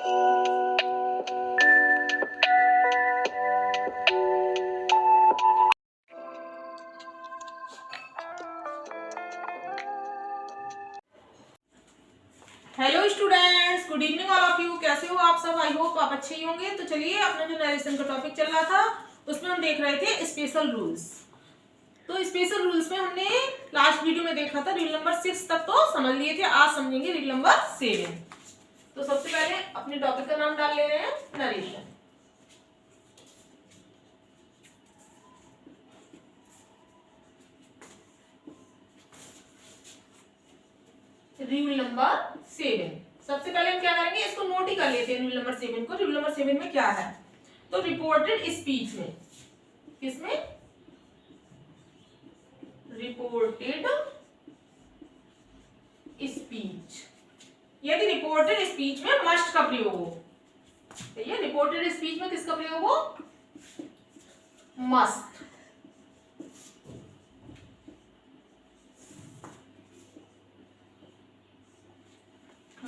Hello students, good evening all of you. कैसे हो आप सब? आई होप आप अच्छे ही होंगे। तो चलिए, अपना जो नरेशन का टॉपिक चल रहा था उसमें हम देख रहे थे स्पेशल रूल्स। तो स्पेशल रूल्स में हमने लास्ट वीडियो में देखा था रूल नंबर 6 तक तो समझ लिए थे। आज समझेंगे रूल नंबर 7। तो सबसे पहले अपने टॉपिक का नाम डाल ले रहे हैं नरेशन। Rule number 7। सबसे पहले हम क्या करेंगे, इसको नोट ही कर लेते हैं। रूल नंबर 7 को, रूल नंबर 7 में क्या है? तो रिपोर्टेड स्पीच में, किसमें? Reported speech. यदि रिपोर्टेड स्पीच में मस्ट का प्रयोग हो, तो ये रिपोर्टेड स्पीच में किसका प्रयोग हो? मस्ट।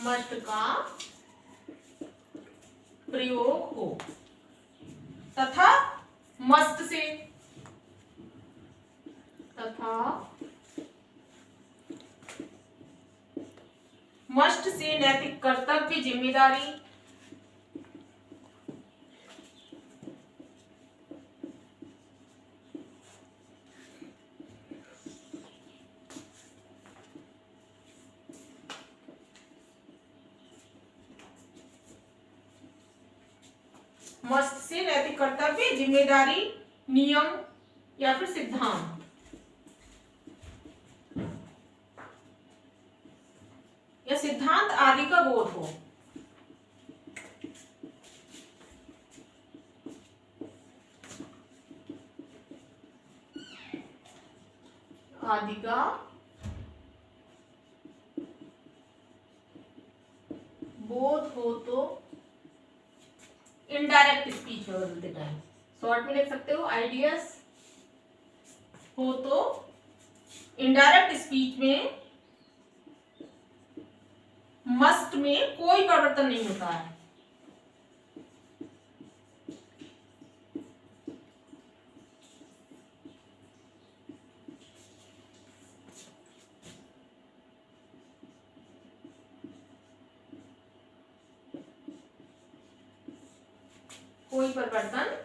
मस्ट का प्रयोग हो तथा मस्ट से, मस्ट से नैतिक कर्तव्य, जिम्मेदारी, मस्ट से नैतिक कर्तव्य, जिम्मेदारी, नियम या फिर सिद्धांत या सिद्धांत आदि का बोध हो। आदि का बोध हो तो इनडायरेक्ट स्पीच में बदलते टाइम शॉर्ट में लिख सकते हो, आइडियस हो तो इनडायरेक्ट स्पीच में मस्ट में कोई परिवर्तन नहीं होता है। कोई परिवर्तन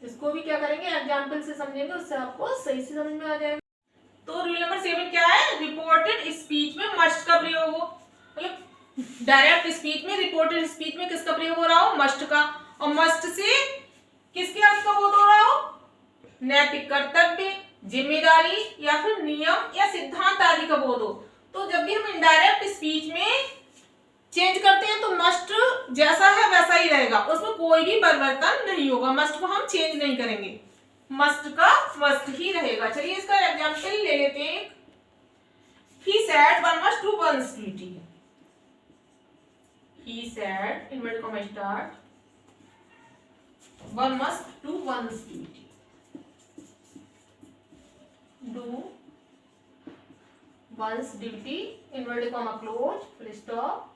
इसको भी क्या करेंगे, एग्जाम्पल से समझेंगे, उससे आपको सही से समझ में आ जाएगा। तो रूल नंबर 7 क्या है? रिपोर्टेड स्पीच में मस्ट का प्रयोग हो, मतलब डायरेक्ट स्पीच में, रिपोर्टेड स्पीच में किसका प्रयोग हो रहा हो? मस्ट का। और मस्ट से किसके अर्थ का बोध हो रहा हो? नैतिक कर्तव्य, जिम्मेदारी या फिर नियम या सिद्धांत आदि का बोध हो। तो जब भी हम इनडायरेक्ट स्पीच में चेंज करते हैं तो मस्ट जैसा है वैसा ही रहेगा, उसमें कोई भी परिवर्तन नहीं होगा। मस्ट को हम चेंज नहीं करेंगे, मस्ट का मस्ट ही रहेगा। चलिए इसका एग्जांपल ले लेते हैं। He said one must do one's duty. He said, inverted comma start, one must do one's duty. Do one's duty, inverted comma close, full stop.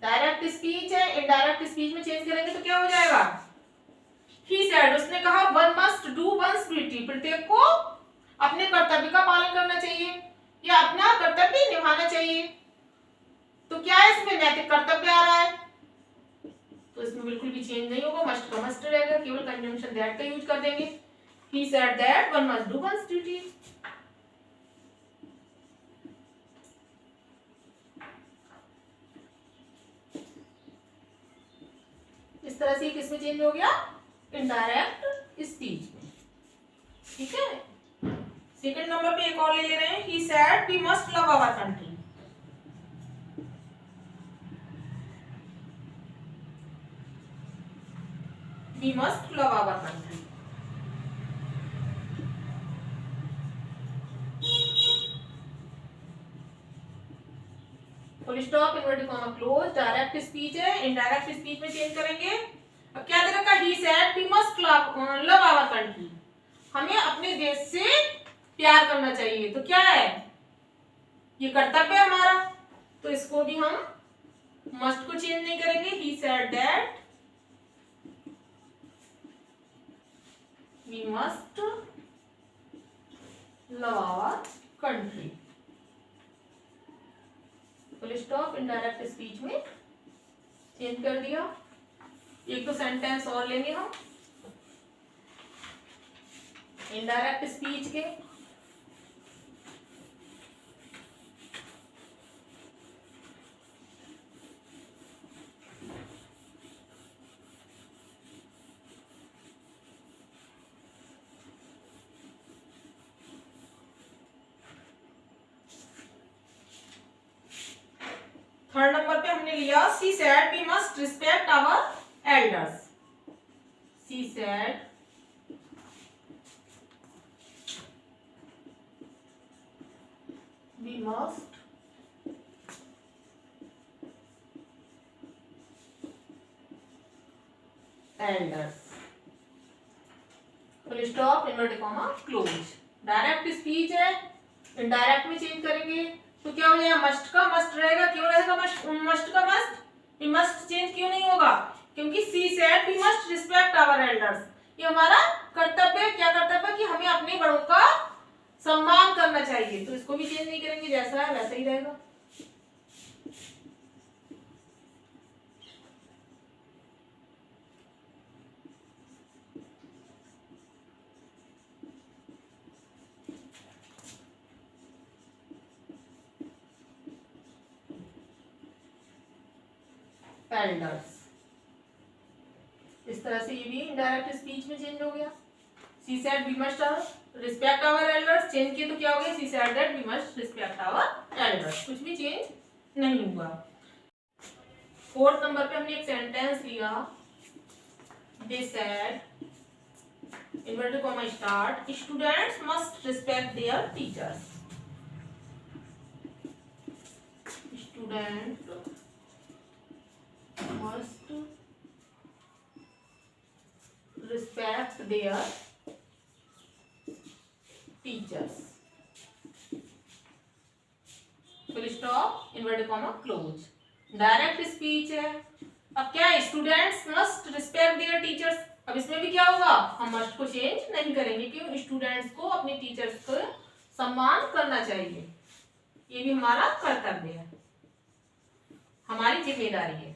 Direct speech है, इनडायरेक्ट स्पीच में change करेंगे तो क्या हो जाएगा? He said, उसने कहा, one must do one's duty, प्रत्येक को अपने कर्तव्य का पालन करना चाहिए या अपना कर्तव्य निभाना चाहिए। तो क्या है इसमें? नैतिक कर्तव्य आ रहा है, तो इसमें बिल्कुल भी चेंज नहीं होगा, मस्ट का मस्ट रहेगा, केवल कंजंक्शन दैट का यूज कर देंगे। He said that one must do one's duty. इस तरह से किसमें चेंज हो गया? इनडायरेक्ट स्पीच में। ठीक है, सेकंड नंबर पे एक और ले ले रहे हैं। He said we must love our country. We must love our country. Full stop, inverted comma close. Direct speech है, इनडायरेक्ट स्पीच में चेंज करेंगे। अब क्या दे रखा है? He said we must love our country. हमें अपने देश से प्यार करना चाहिए। तो क्या है, ये कर्तव्य है हमारा, तो इसको भी हम मस्ट को चेंज नहीं करेंगे। He said that we must love our country. Full stop. Indirect speech में चेंज कर दिया। एक दो सेंटेंस और लेंगे हम इनडायरेक्ट स्पीच के। थर्ड नंबर पे हमने लिया she said we must respect our elders. She said we must elders। Full stop, inverted comma, close. Direct speech है, इनडायरेक्ट में चेंज करेंगे तो क्या हो जाएगा, मस्ट का मस्ट रहेगा। क्यों रहेगा मस्ट का मस्ट? ये मस्ट चेंज क्यों नहीं होगा? क्योंकि she said we must respect our elders, ये हमारा कर्तव्य। क्या कर्तव्य? कि हमें अपने बड़ों का सम्मान करना चाहिए। तो इसको भी चेंज नहीं करेंगे, जैसा है वैसा ही रहेगा। एल्डर्स, इस तरह से ये भी इनडायरेक्ट स्पीच में चेंज हो गया। She said we must respect our elders, change किए तो क्या हो गया, she said that we must respect our elders. कुछ भी चेंज नहीं हुआ। फोर्थ नंबर पे हमने एक सेंटेंस लिया, they said inverted comma start students must respect there teachers. Student must respect their teachers। Full stop, inverted comma, close. Direct speech है। अब क्या है, students must respect there teachers. अब इसमें भी क्या होगा, हम मस्ट को चेंज नहीं करेंगे। क्यों? स्टूडेंट्स को अपने टीचर्स को सम्मान करना चाहिए, ये भी हमारा कर्तव्य है, हमारी जिम्मेदारी है।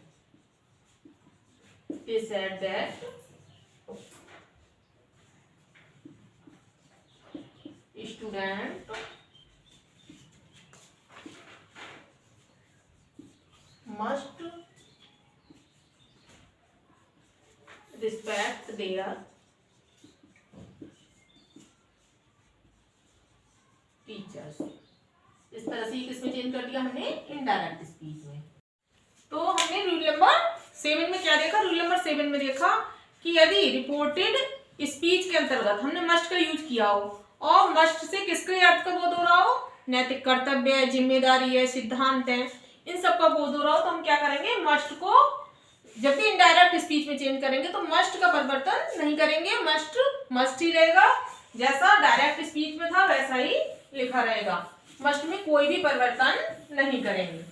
They said that student must respect their teachers। इस तरह से किसमें चेंज कर दिया हमने, इनडायरेक्ट स्पीच में। तो हमने रूल नंबर 7 में क्या देखा, रूल नंबर 7 में देखा कि यदि रिपोर्टेड स्पीच के अंतर्गत हमने मस्ट का यूज किया हो और मस्ट से किसके अर्थ का बोध हो रहा हो, नैतिक कर्तव्य है, जिम्मेदारी है, सिद्धांत है, इन सब का बोध हो रहा हो, तो हम क्या करेंगे, मस्ट को जब भी इनडायरेक्ट स्पीच में चेंज करेंगे तो मस्ट का परिवर्तन नहीं करेंगे। मस्ट मस्ट ही रहेगा, जैसा डायरेक्ट स्पीच में था वैसा ही लिखा रहेगा। मस्ट में कोई भी परिवर्तन नहीं करेंगे।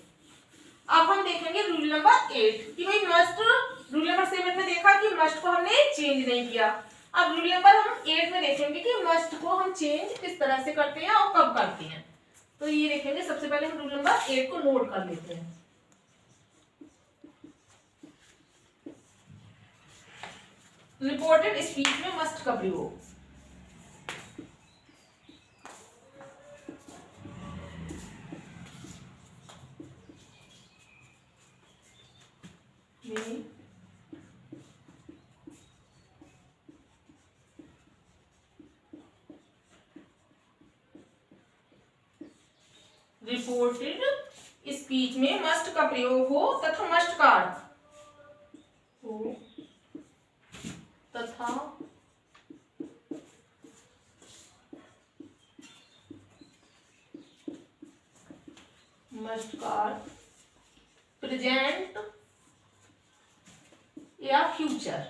अब हम देखेंगे रूल नंबर 8 कि भाई मस्ट, रूल नंबर 7 में देखा कि मस्ट को हमने चेंज नहीं किया। अब रूल नंबर हम 8 में देखेंगे कि मस्ट को हम चेंज किस तरह से करते हैं और कब करते हैं। तो ये देखेंगे, सबसे पहले हम रूल नंबर 8 को नोट कर लेते हैं। रिपोर्टेड स्पीच में मस्ट का प्रयोग। रिपोर्टेड स्पीच में मस्ट का प्रयोग हो तथा मस्ट का अर्थ हो तथा मस्ट का अर्थ प्रेजेंट या फ्यूचर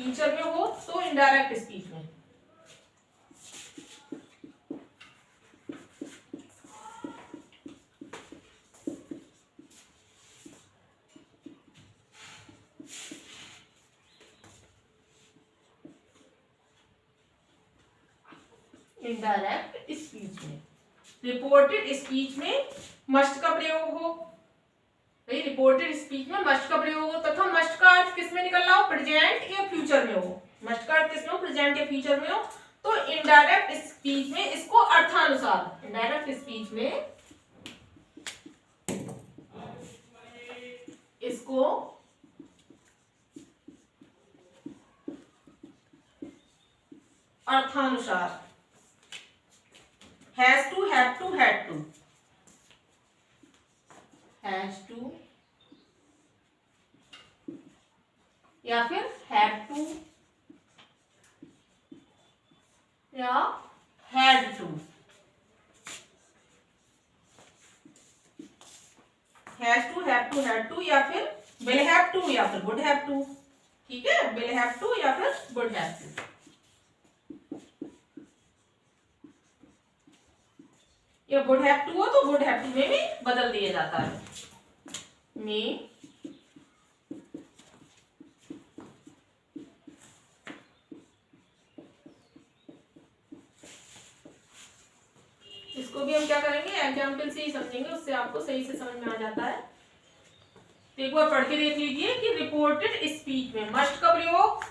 फ्यूचर में हो तो इनडायरेक्ट स्पीच में। इनडायरेक्ट स्पीच में। रिपोर्टेड स्पीच में मस्ट का प्रयोग हो, रिपोर्टेड स्पीच में मस्ट का प्रयोग हो तथा मस्ट का अर्थ किस में निकल रहा हो, प्रेजेंट या फ्यूचर में हो। मस्ट का अर्थ किस में हो, प्रेजेंट या फ्यूचर में हो। तो इनडायरेक्ट स्पीच में इसको अर्थानुसार, इनडायरेक्ट स्पीच में इसको अर्थानुसार, has to, have to, had to, has to या फिर हैव टू या had to, has to, have to, had to या फिर विल हैव टू या फिर वुड हैव टू। ठीक है, विल हैव टू या फिर वुड हैव टू। या वुड हैव टू हो तो वुड हैव टू में भी बदल दिया जाता है, में। इसको भी हम क्या करेंगे, एग्जाम्पल से ही समझेंगे, उससे आपको सही से समझ में आ जाता है। तो एक बार पढ़ के देख लीजिए कि रिपोर्टेड स्पीच में मस्ट का प्रयोग,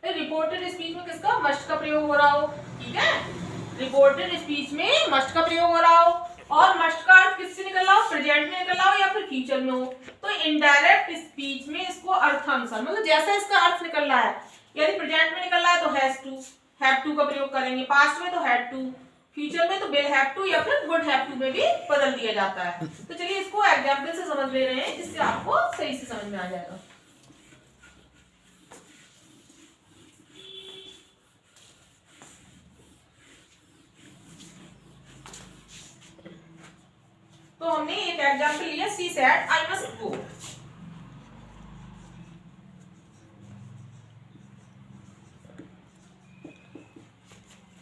रिपोर्टेड स्पीच में किसका, मस्ट का प्रयोग हो रहा हो। ठीक है, रिपोर्टेड स्पीच में मस्ट का प्रयोग हो रहा हो और मस्ट का अर्थ किससे निकल रहा हो, प्रेजेंट में निकल रहा हो या फिर फ्यूचर में हो। तो इनडायरेक्ट स्पीच में इसको अर्थानुसार, मतलब जैसा इसका अर्थ निकल रहा है, यदि प्रेजेंट में निकल रहा है तो हैज टू, हैव टू का प्रयोग करेंगे, पास्ट में तो हैड टू, फ्यूचर में तो विल हैव टू या फिर वुड हैव टू में भी बदल दिया जाता है। तो चलिए इसको एग्जांपल से समझ ले रहे हैं, जिससे आपको सही से समझ में आ जाएगा। तो हमने एक एग्जांपल लिया, she said I must go.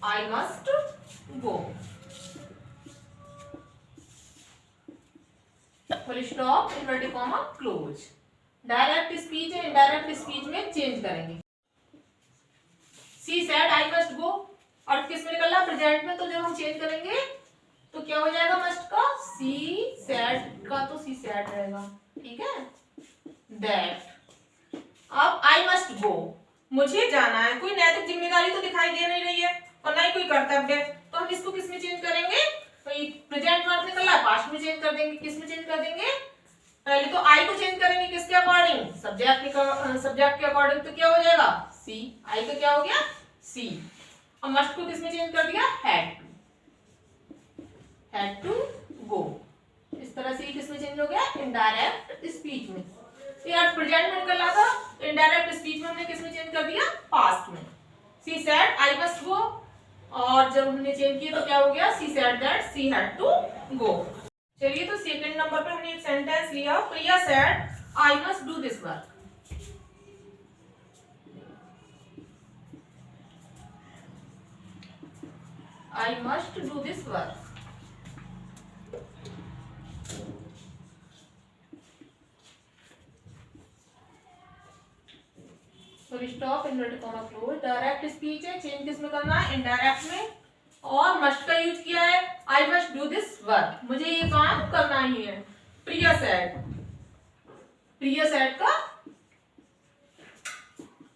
I must go, full stop, inverted comma, close. Direct speech है, इनडायरेक्ट स्पीच में चेंज करेंगे। She said I must go, और किस में निकल रहा है, प्रेजेंट में, तो जब हम चेंज करेंगे तो क्या हो जाएगा मस्ट का, सी सेड का तो सी सेड रहेगा। ठीक है, दैट। अब आई मस्ट गो, मुझे जाना है, कोई नैतिक जिम्मेदारी तो दिखाई दे नहीं रही है और ना ही कोई कर्तव्य, तो हम इसको किस में चेंज करेंगे, प्रेजेंट वर्ब निकल रहा है, पास्ट में चेंज कर देंगे। किस में चेंज कर देंगे, पहले तो आई को चेंज करेंगे किसके अकॉर्डिंग, सब्जेक्ट के अकॉर्डिंग, तो क्या हो जाएगा, सी। आई का क्या हो गया, सी। और मस्ट को किस में चेंज कर दिया, हैड टू गो। इस तरह से किस में चेंज हो गया, इनडायरेक्ट स्पीच में। यार प्रेजेंट में निकल रहा था, इनडायरेक्ट स्पीच में हमने किस में चेंज कर दिया, पास्ट में। She said I must go, और जब हमने चेंज किया तो क्या हो गया, she said that she had to go. चलिए, तो सेकंड नंबर पे हमने एक सेंटेंस लिया, Priya said I must do this work. I must do this work. Stop, inverted comma, close. Direct speech है, चेंज किस में करना है, इनडायरेक्ट में, और मस्ट का यूज किया है, आई मस्ट डू दिस वर्क, मुझे ये काम करना ही है। प्रिया सेड, प्रिया सेड का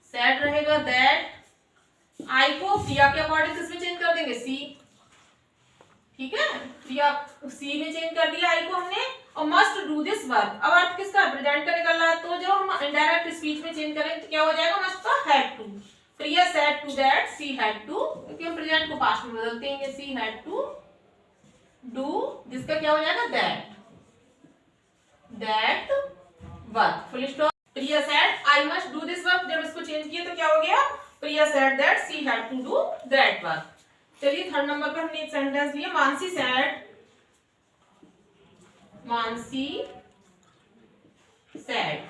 सेड रहेगा दैट। आई को प्रिया के अकॉर्डिंग किस में चेंज कर देंगे, सी। ठीक है, प्रिया सी में चेंज कर दिया आई को हमने, और मस्ट डू दिस वर्क। अब अर्थ किसका, प्रेजेंट का निकल रहा है, तो जो हम इनडायरेक्ट स्पीच में चेंज करेंगे तो क्या हो जाएगा, मस्ट का had to. Priya said to that she had to, क्योंकि हम प्रेजेंट को पास्ट में बदलते हैं, शी हैड टू डू, जिसका क्या हो जाएगा, that work, full stop. Priya said I must do this work, जब इसको चेंज किया तो क्या हो गया, Priya said that she had to do that work. चलिए, थर्ड नंबर पे हमने एक सेंटेंस लिया, Mansi said, Mansi said,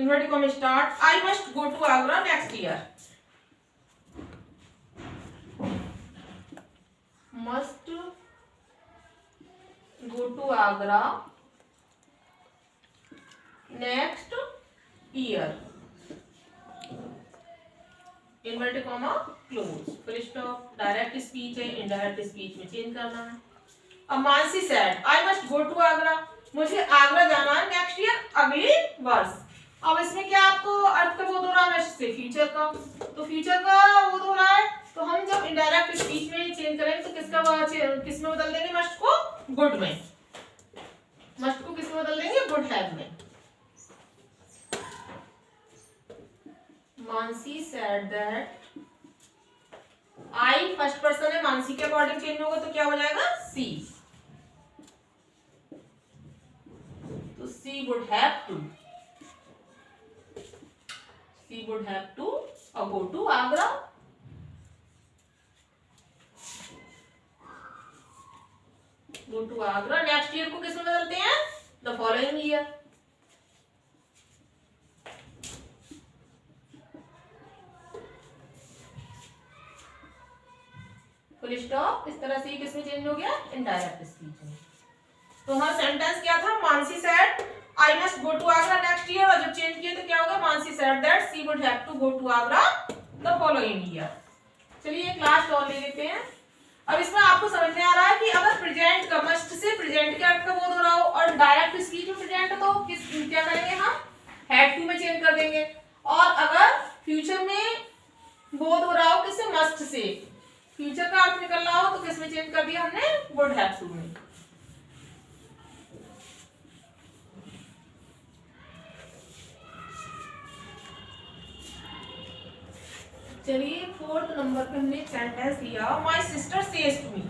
inverted comma start, I must go to Agra next year, must go to Agra next year, inverted comma close, full stop. Direct speech है, indirect speech में change करना है। अब Mansi said I must go to Agra, मुझे आगरा जाना है next year, अगले वर्ष। अब इसमें क्या आपको अर्थ का बोध हो रहा है, से फ्यूचर का, तो फ्यूचर का बोध हो रहा है, तो हम जब इनडायरेक्ट स्पीच में चेंज करेंगे तो किस में बदल देंगे, मस्ट को गुड में, मस्ट को किस में बदल देंगे, गुड हैव में। Mansi said that, I first person है, मानसी के अकॉर्डिंग चेंज होगा तो क्या हो जाएगा, सी, तो she would have to, she would have to go to Agra, go to Agra. Next year को किस में बदलते हैं, the following year, full stop. इस तरह से किस में चेंज हो गया, इनडायरेक्ट स्पीच में। तो हमारा सेंटेंस क्या था, Mansi said I must go to Agra next year, और जब चेंज किया तो क्या होगा, Mansi said that she would have to go to Agra the following year. चलिए एक लास्ट और ले लेते हैं। अब इसमें आपको समझ में आ रहा है कि अगर प्रेजेंट का, मस्ट से प्रेजेंट के अर्थ का बोध हो रहा हो और डायरेक्ट स्पीच में प्रेजेंट तो क्या करेंगे, हम हैव टू में चेंज कर देंगे, और अगर फ्यूचर में बोध हो रहा हो किससे, मस्ट से, फ्यूचर का अर्थ निकल रहा हो तो किस में चेंज कर दिया हमने, वुड हैव टू में। चलिए फोर्थ नंबर पे हमने एक सेंटेंस लिया, my sister says to me,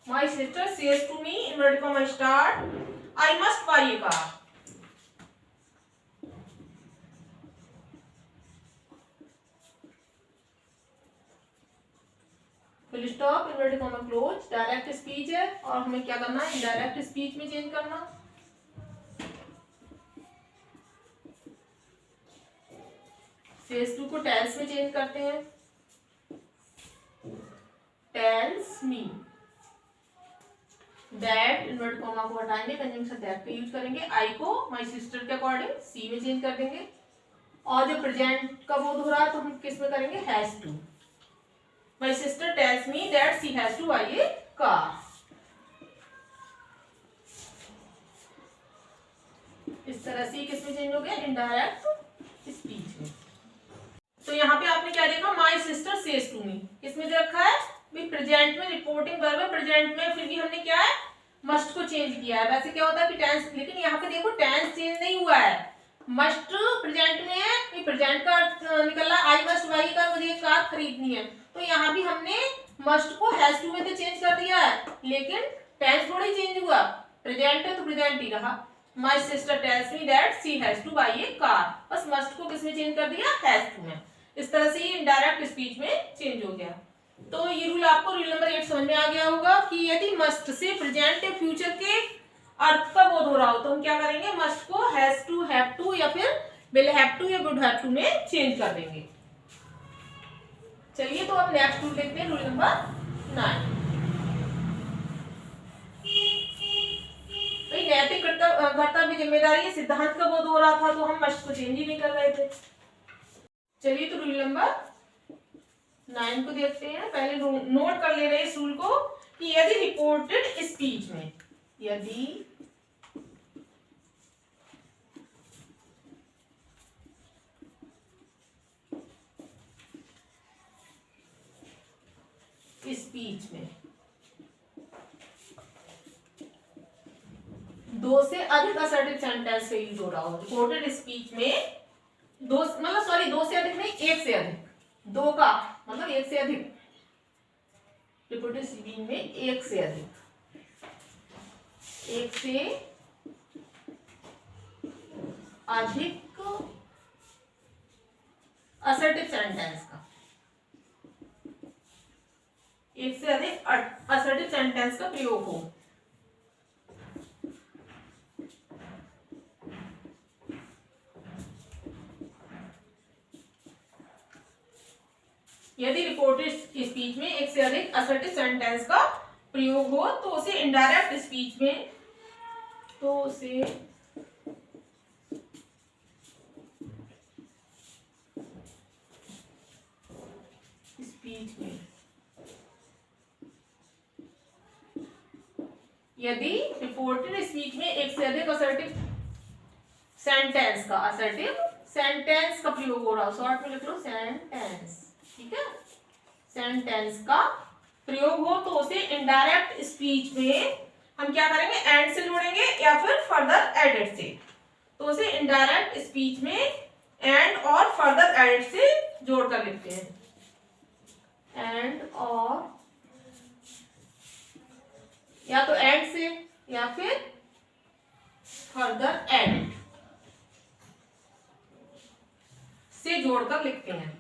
my sister says to me, inverted comma start, I must buy a car, full stop, inverted comma close. Direct speech है और हमें क्या करना है, इनडायरेक्ट स्पीच में चेंज करना। सेज टू को टेल्स में चेंज करते हैं, tales me that, inverted comma को हटाएंगे, कंजंक्शन दैट का यूज करेंगे, आई को माय सिस्टर के अकॉर्डिंग सी में चेंज कर देंगे, और जो प्रेजेंट का बोध हो रहा है तो हम किस में करेंगे, has to. My sister tells me that she has to buy a car. इस तरह से किस में चेंज हो गया, इनडायरेक्ट स्पीच में। तो यहाँ पे आपने क्या देखा, my sister says to me, इसमें दे रखा है भी प्रेजेंट में, रिपोर्टिंग वर्ब है प्रेजेंट में, फिर भी हमने क्या है, मस्ट को चेंज किया है। वैसे क्या होता है कि टेंस, लेकिन यहाँ पे देखो टेंस चेंज नहीं हुआ है, मस्ट प्रेजेंट में है, कि प्रेजेंट का निकल रहा है, आई मस्ट बाई कार, मुझे एक कार खरीदनी है, तो यहाँ भी हमने मस्ट को हैज टू में तो चेंज कर दिया है, लेकिन टेंस थोड़ी चेंज हुआ, प्रेजेंट है तो प्रेजेंट ही रहा। My sister tells me that she has two by A car, बस मस्ट को किस में चेंज कर दिया, हैज टू में। इस तरह से ये इनडायरेक्ट स्पीच में चेंज हो गया। तो ये रूल आपको, रूल नंबर 8 समझ में आ गया होगा कि यदि मस्ट से प्रेजेंट या फ्यूचर के अर्थ का बोध हो रहा हो तो हम क्या करेंगे, मस्ट को हैज टू, हैव टू या फिर विल हैव टू या वुड हैव टू में चेंज कर देंगे। चलिए तो अब नेक्स्ट रूल देखते हैं, रूल नंबर 9। भाई नैतिक कर्तव्य जिम्मेदारी सिद्धांत का बोध हो रहा था तो हम मस्ट को चेंज ही नहीं कर रहे थे। चलिए तो रूल नंबर 9 को देखते हैं। पहले नोट कर ले रहे इस रूल को कि यदि रिपोर्टेड स्पीच में, यदि स्पीच में 2 से अधिक असर्टिव सेंटेंस का यूज हो रहा हो, रिपोर्टेड स्पीच में 2 से अधिक नहीं, 1 से अधिक, 2 का मतलब 1 से अधिक, रिपोर्टेड स्पीच में 1 से अधिक, 1 से अधिक असर्टिव सेंटेंस का, एक से अधिक असर्टिव सेंटेंस का प्रयोग हो। यदि रिपोर्टेड स्पीच में एक से अधिक असर्टिव सेंटेंस का प्रयोग हो तो उसे इनडायरेक्ट स्पीच में, तो उसे स्पीच में, यदि रिपोर्टेड स्पीच में एक से अधिक असर्टिव सेंटेंस का प्रयोग हो रहा हो, शॉर्ट में लिख लो सेंटेंस, ठीक है, सेंटेंस का प्रयोग हो तो उसे इनडायरेक्ट स्पीच में हम क्या करेंगे, एंड से जोड़ेंगे या फिर फर्दर एडेड से। तो उसे इनडायरेक्ट स्पीच में एंड और फर्दर एडेड से जोड़कर लिखते हैं, एंड और, या तो एंड से या फिर फर्दर एडेड से जोड़कर लिखते हैं।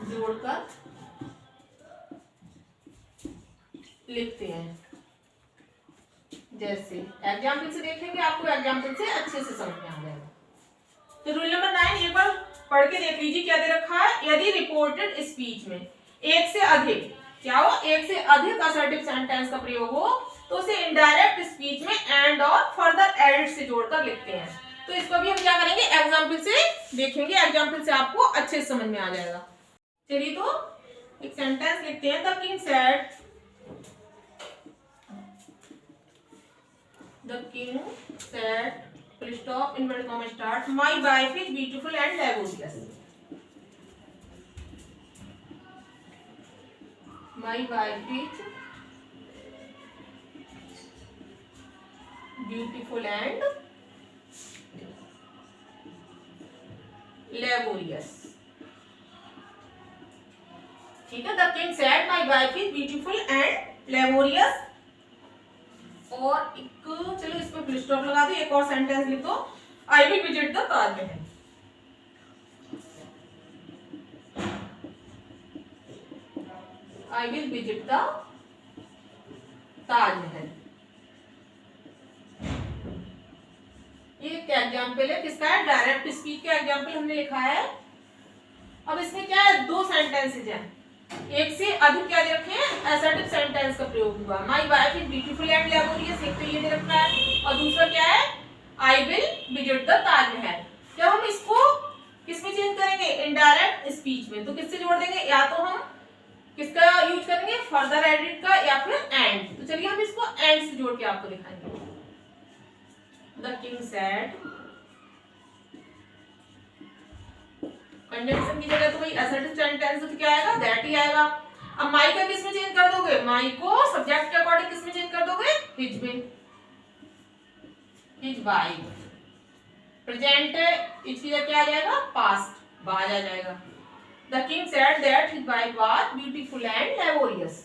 जोड़कर लिखते हैं। जैसे एग्जाम्पल से देखेंगे, आपको एग्जाम्पल से अच्छे से समझ में आ जाएगा। तो रूल नंबर 9 एक बार पढ़ के देख लीजिए, क्या दे रखा है। यदि रिपोर्टेड स्पीच में एक से अधिक, क्या हो, एक से अधिक असर्टिव सेंटेंस का प्रयोग हो तो उसे इनडायरेक्ट स्पीच में एंड और फर्दर एडेड से जोड़कर लिखते हैं। तो इसको भी हम क्या करेंगे, एग्जाम्पल से देखेंगे, एग्जाम्पल से आपको अच्छे से समझ में आ जाएगा। चलिए तो एक सेंटेंस लिखते हैं। The king said, the king said, full stop, inverted comma start, my wife is beautiful and laborious. My wife is beautiful and laborious. ठीक है, the king said my wife is beautiful and laborious. और एक, चलो इसमें full stop लगा दो, एक और सेंटेंस लिख दो। I will visit the Taj Mahal. I will visit the Taj Mahal. ये क्या एग्जाम्पल है, किसका है, डायरेक्ट स्पीच का एग्जाम्पल हमने लिखा है। अब इसमें क्या है, दो सेंटेंसेज हैं, एक से अधिक क्या दे रखे हैं, असर्टिव सेंटेंस का प्रयोग हुआ। My wife is beautiful and laborious, एक तो ये दे रखा है, और दूसरा क्या है, I will visit the Taj Mahal. जब हम इसको किसमें चेंज करेंगे, इनडायरेक्ट स्पीच में, तो किससे जोड़ देंगे, या तो हम किसका यूज करेंगे, फर्दर एडेड का या फिर एंड। तो चलिए हम इसको एंड से जोड़ के आपको दिखाएंगे। द किंग सेड, कंजंक्शन की जगह तो भाई असर्टिव सेंटेंस तो क्या आएगा, दैट ही आएगा। अब माई का किस में चेंज कर दोगे, माई को सब्जेक्ट के अकॉर्डिंग किस में चेंज कर दोगे, हिज में, हिज वाइफ। प्रेजेंट इस की जगह क्या आ जाएगा, पास्ट, बाज आ जाएगा। The king said that his wife was beautiful and laborious.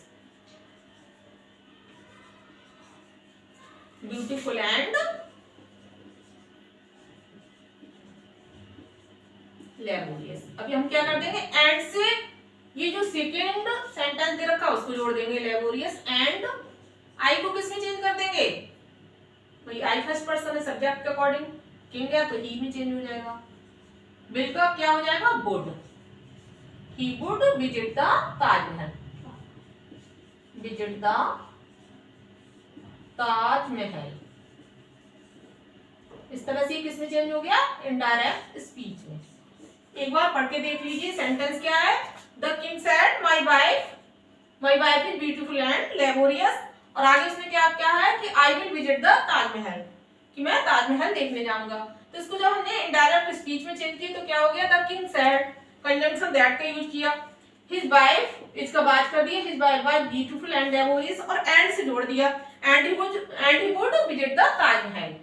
Beautiful and laborious. अभी हम क्या कर देंगे, एंड से ये जो सेकेंड सेंटेंस दे रखा है उसको जोड़ देंगे, लेबोरियस एंड। आई को किस में चेंज कर देंगे, भाई आई फर्स्ट पर्सन है, सब्जेक्ट के अकॉर्डिंग, किंग है तो ही में चेंज हो जाएगा। विल का क्या हो जाएगा, would, he would visit the Taj Mahal, visit the Taj Mahal. इस तरह से किस में चेंज हो गया, इनडायरेक्ट स्पीच में। एक बार पढ़ के देख लीजिए, सेंटेंस क्या है, the king said my wife is beautiful and laborious, और आगे उसमें क्या क्या है कि I will visit the Taj Mahal, कि मैं ताजमहल देखने जाऊंगा। तो इसको जब हमने इनडायरेक्ट स्पीच में चेंज किया तो क्या हो गया, the king said, conjunction that का यूज किया, हिज वाइफ, इसका बात कर दिया, his wife was beautiful and laborious, और एंड से जोड़ दिया, and he would visit the Taj Mahal.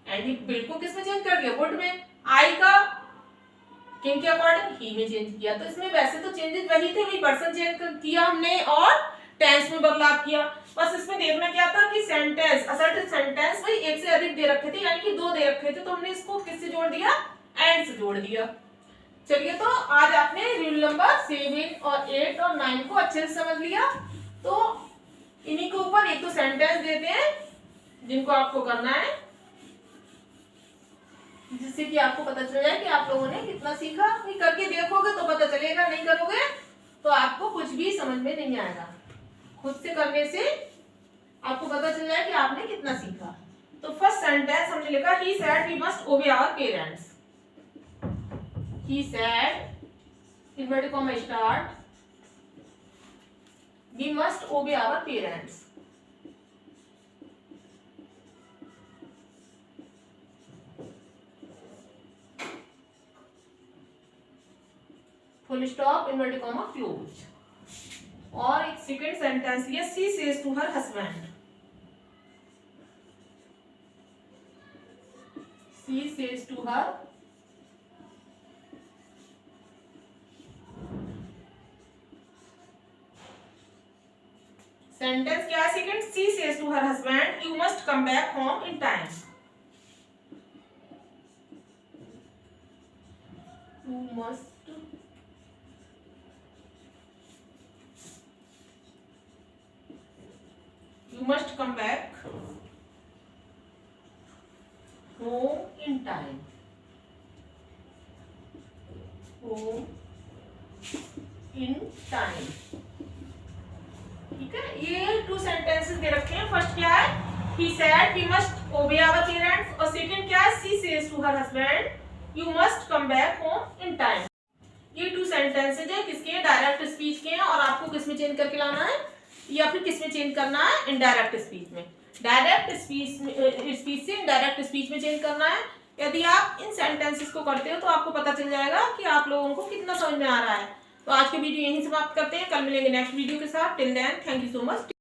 And he will को किस में चेंज कर दिया, वुड में, आई का किंग के अकॉर्डिंग ही में चेंज किया। तो इसमें वैसे तो चेंजेस वही थे, वही पर्सन चेंज किया हमने और टेंस में बदलाव किया। बस इसमें देखना क्या था कि सेंटेंस, असर्टिव सेंटेंस भाई एक से अधिक दे रखे थे, यानी कि 2 दे रखे थे, तो हमने इसको किससे जोड़ दिया, एंड से जोड़ दिया। चलिए, तो आज आपने रूल नंबर 7 और 8 और 9 को अच्छे से समझ लिया। तो इन्हीं के ऊपर एक तो सेंटेंस देते हैं जिनको आपको करना है, जिससे कि आपको पता चल जाए कि आप लोगों ने कितना सीखा। नहीं करके देखोगे तो पता चलेगा, नहीं करोगे तो आपको कुछ भी समझ में नहीं आएगा। खुद से करने से आपको पता चल जाए कि आपने कितना सीखा। तो फर्स्ट सेंटेंस हमने लिखा, he said we must obey our parents. He said inverted comma start, we must obey our parents. Full stop inverted comma close. और एक सेकंड सेंटेंस लिया, she says to her husband. She says to her sentence क्या है second, she says to her husband you must come back home in time. You must You must come back home in time. Home in time. ठीक है, ये 2 sentences दे रखे हैं। First क्या है, he said we must obey our parents, और second क्या है, she says to her husband you must come back home in time. ये 2 सेंटेंसेस है किसके, डायरेक्ट स्पीच के हैं, और आपको किसमें चेंज करके लाना है, या फिर किसमें चेंज करना है, इनडायरेक्ट स्पीच में। डायरेक्ट स्पीच से इनडायरेक्ट स्पीच में चेंज करना है। यदि आप इन सेंटेंसेस को करते हो तो आपको पता चल जाएगा कि आप लोगों को कितना समझ में आ रहा है। तो आज की वीडियो यहीं समाप्त करते हैं, कल मिलेंगे नेक्स्ट वीडियो के साथ। Till then thank you so much.